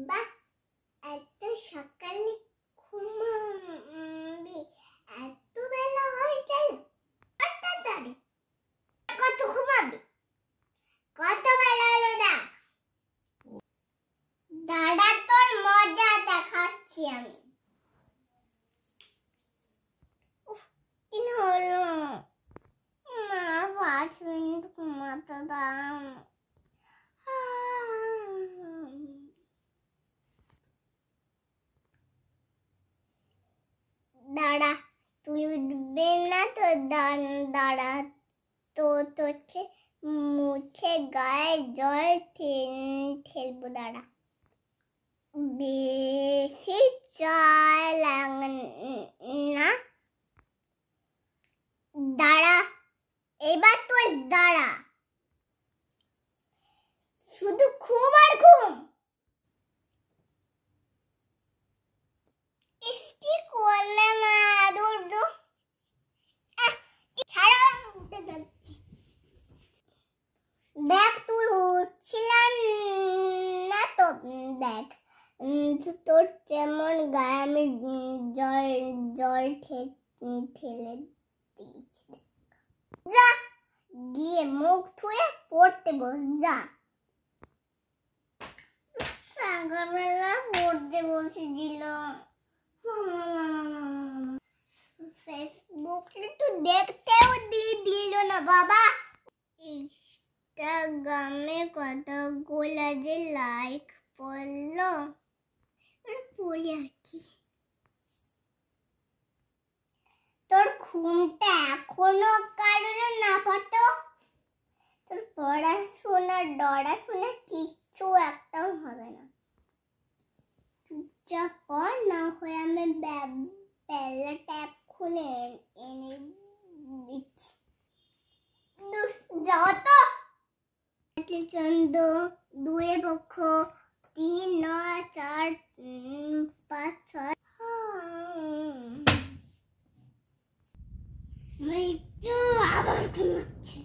বাহ, এত সকালে ঘুমাবি? এত বেলা হয়ে গেল, তাড়াতাড়ি। কত ঘুমাবি? কত বেলা হলো? দাদা তোর মজা দেখাচ্ছি আমি। কি হলো? মা 5 মিনিট ঘুমাতে দাও। দাঁড়া, তুই উঠবে না তো? দাঁড়া, তো তোকে মুখে গায়ে জল ঠেলবো। দাঁড়া, বেশি চাল না। দাঁড়া, এবার তুই দাঁড়া। শুধু ঘুম আর ঘুম। কি করলে মা? দৌড় ছাড়া, উঠে যাচ্ছি। দেখ, তুই উঠছিলাম না তো। দেখ তোর কেমন গায়ে আমি জল ঠেলে দিয়েছি। যা, গিয়ে মুখ ধুয়ে পড়তে বস। যা, সকালবেলা পড়তে বসেছিল। ফেসবুকে তো দেখতেও দিল না বাবা। ইনস্টাগ্রামে কতগুলো যে লাইক পড়লো, পড়ি আর কি। তোর ঘুমটা এখনো কারণে না পাতো? তোর পড়াশোনা কিচ্ছু একটাও হবে না। চুপচাপ পড়, না হয় আমি বেলাটা এক্ষুনি এনে দিচ্ছি। যাও তো। চন্দ্র 2 পক্ষ 3 9 4 5 6। আবার ঘুমাচ্ছে।